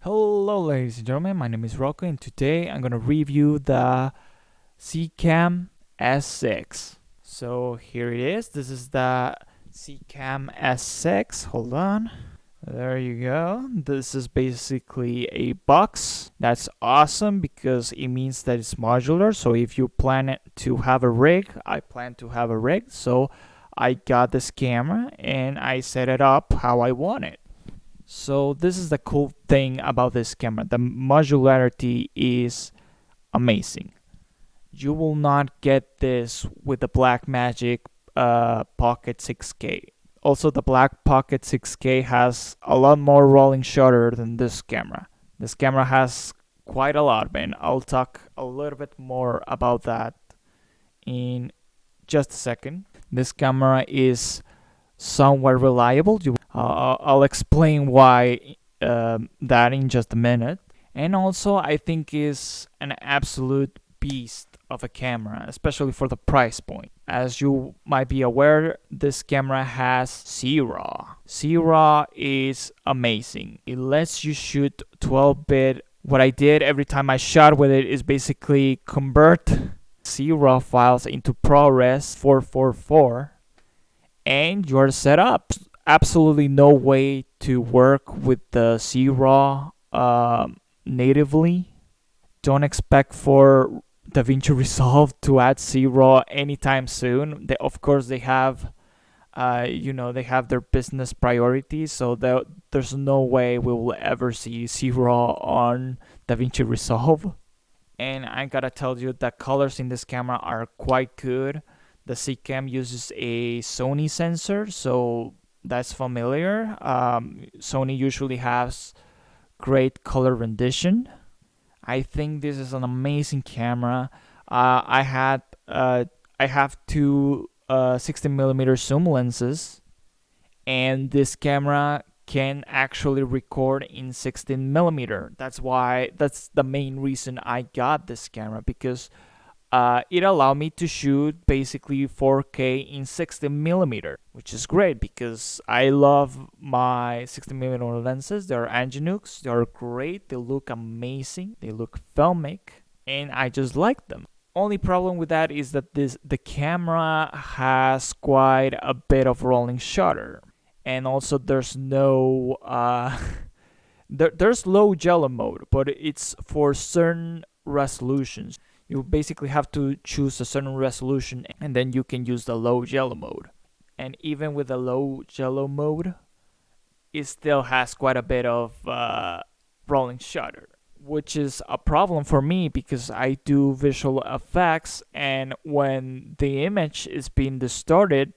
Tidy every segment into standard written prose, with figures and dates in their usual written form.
Hello, ladies and gentlemen. My name is Rocco, and today I'm gonna review the Zcam S6. So here it is. This is the Zcam S6. Hold on. There you go. This is basically a box. That's awesome because it means that it's modular. So if you plan to have a rig, I plan to have a rig. So I got this camera and I set it up how I want it. So this is the cool thing about this camera. The modularity is amazing. You will not get this with the Blackmagic Pocket 6K. Also, the Black Pocket 6K has a lot more rolling shutter than this camera. This camera has quite a lot, and I'll talk a little bit more about that in just a second. This camera is somewhat reliable. I'll explain why that in just a minute. And also, I think is an absolute beast of a camera, especially for the price point. As you might be aware, this camera has C-RAW. C-RAW is amazing. It lets you shoot 12-bit. What I did every time I shot with it is basically convert C-RAW files into ProRes 444 and you're set up. Absolutely no way to work with the C-RAW natively. Don't expect for DaVinci Resolve to add C-RAW anytime soon. Of course, they have, they have their business priorities, so there's no way we will ever see C-RAW on DaVinci Resolve. And I gotta tell you, the colors in this camera are quite good. The Zcam uses a Sony sensor, so that's familiar. Sony usually has great color rendition. I think this is an amazing camera. I have two 16mm zoom lenses, and this camera can actually record in 16mm. That's the main reason I got this camera, because it allowed me to shoot basically 4K in 16mm, which is great because I love my 16mm lenses. They're Anginux, they're great, they look amazing, they look filmic, and I just like them. Only problem with that is that the camera has quite a bit of rolling shutter, and also there's no there's low jello mode, but it's for certain resolutions. You basically have to choose a certain resolution and then you can use the low jello mode. And even with the low jello mode, it still has quite a bit of rolling shutter, which is a problem for me because I do visual effects, and when the image is being distorted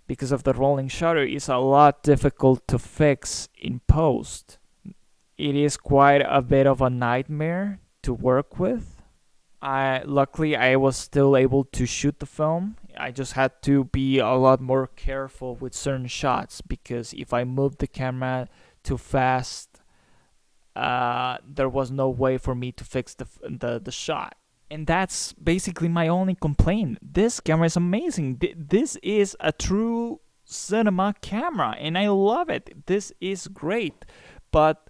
because of the rolling shutter, it's a lot difficult to fix in post. It is quite a bit of a nightmare to work with. Luckily I was still able to shoot the film. I just had to be a lot more careful with certain shots, because if I moved the camera too fast, there was no way for me to fix the shot. And that's basically my only complaint. This camera is amazing. This is a true cinema camera and I love it. This is great. But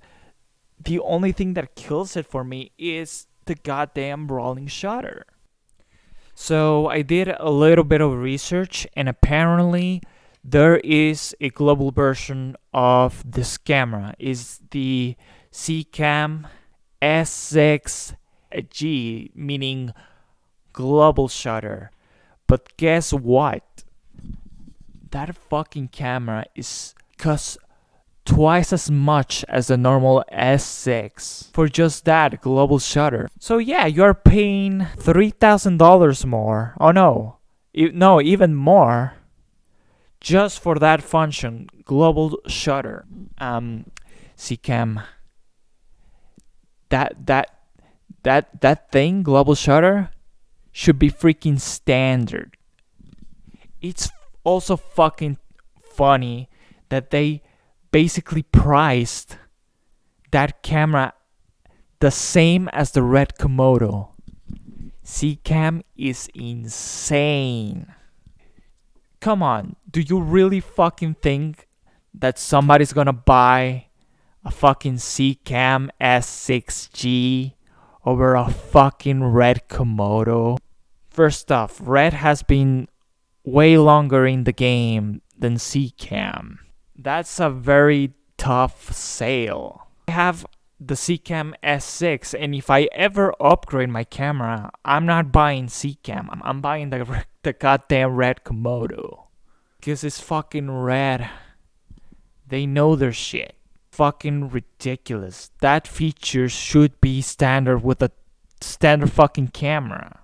the only thing that kills it for me is the goddamn rolling shutter. So I did a little bit of research, and apparently there is a global version of this camera. Is the Zcam S6G, meaning global shutter. But guess what? That fucking camera costs twice as much as the normal S6 for just that global shutter. So yeah, you're paying $3,000 more. Oh no, no, even more, just for that function, global shutter. Zcam. That thing, global shutter, should be freaking standard. It's also fucking funny that they basically priced that camera the same as the Red Komodo. Zcam is insane. Come on, do you really fucking think that somebody's gonna buy a fucking Zcam S6G over a fucking red Komodo. First off, red has been way longer in the game than Zcam. That's a very tough sale. I have the Zcam S6, and if I ever upgrade my camera, I'm not buying Zcam. I'm buying the goddamn red Komodo. Because it's fucking red. They know their shit. Fucking ridiculous. That feature should be standard with a standard fucking camera.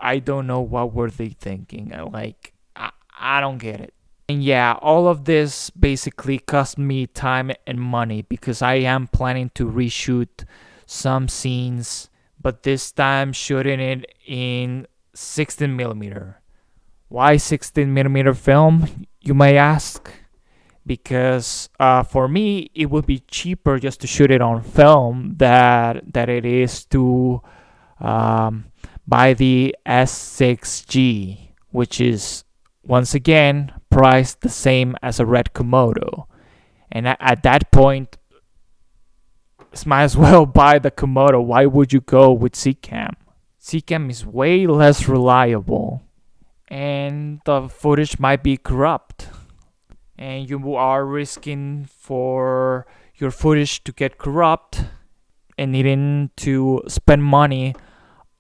I don't know what were they thinking. I don't get it. And yeah, all of this basically cost me time and money because I am planning to reshoot some scenes, but this time shooting it in 16mm. Why 16mm film, you may ask? Because for me, it would be cheaper just to shoot it on film that it is to buy the S6G, which is once again priced the same as a red Komodo. And at that point, might as well buy the Komodo. Why would you go with Zcam? Zcam is way less reliable, and the footage might be corrupt. And you are risking for your footage to get corrupt and needing to spend money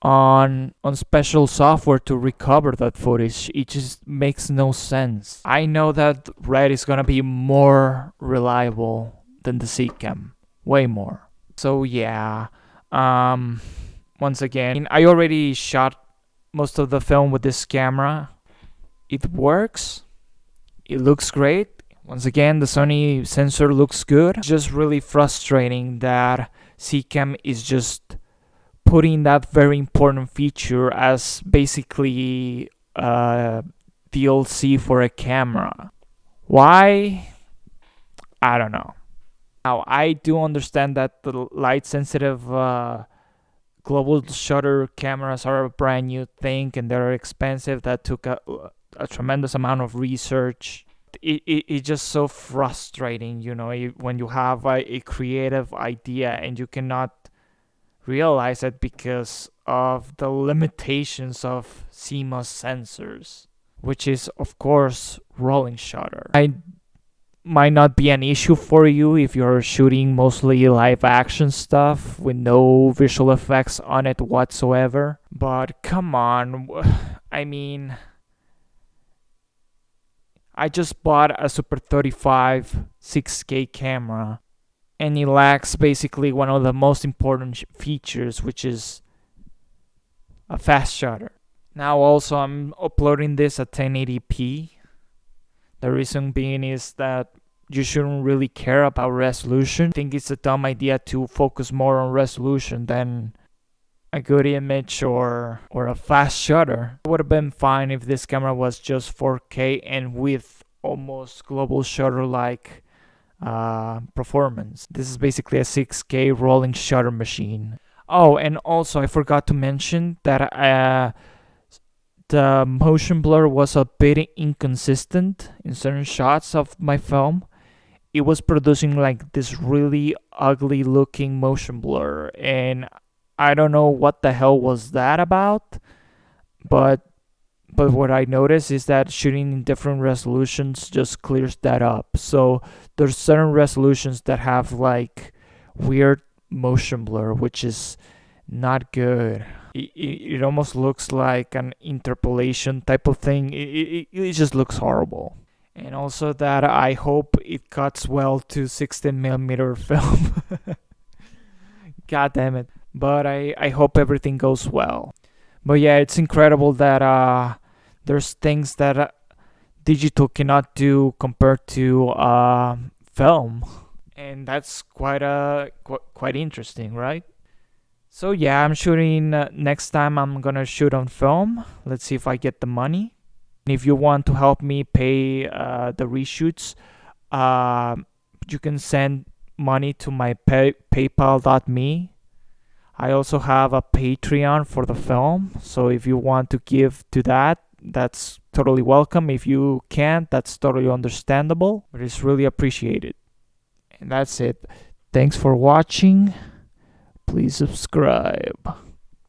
on special software to recover that footage. It just makes no sense. I know that red is gonna be more reliable than the Zcam, way more. So yeah, once again, I already shot most of the film with this camera. It works. It looks great. Once again, the Sony sensor looks good. It's just really frustrating that Zcam is just putting that very important feature as basically DLC for a camera. Why? I don't know. Now, I do understand that the light sensitive global shutter cameras are a brand new thing and they're expensive. That took a tremendous amount of research. It's just so frustrating, you know, when you have a creative idea and you cannot realize it because of the limitations of CMOS sensors, which is of course rolling shutter. I might not be an issue for you if you're shooting mostly live action stuff with no visual effects on it whatsoever, but come on, I mean, I just bought a Super 35 6K camera and it lacks basically one of the most important features, which is a fast shutter. Now also I'm uploading this at 1080p. The reason being is that you shouldn't really care about resolution. I think it's a dumb idea to focus more on resolution than a good image or a fast shutter. It would have been fine if this camera was just 4K and with almost global shutter like performance. This is basically a 6K rolling shutter machine. Oh, and also I forgot to mention that the motion blur was a bit inconsistent in certain shots of my film. It was producing like this really ugly looking motion blur, and I don't know what the hell was that about, but what I noticed is that shooting in different resolutions just clears that up. So there's certain resolutions that have like weird motion blur, which is not good. It almost looks like an interpolation type of thing. It just looks horrible. And also that I hope it cuts well to 16mm film. God damn it. But I hope everything goes well. But yeah, it's incredible that there's things that digital cannot do compared to film. And that's quite interesting, right? So yeah, I'm shooting, next time I'm gonna shoot on film. Let's see if I get the money. And if you want to help me pay the reshoots, you can send money to my paypal.me. I also have a Patreon for the film, so if you want to give to that, that's totally welcome. If you can't, that's totally understandable, but it's really appreciated. And that's it. Thanks for watching. Please subscribe.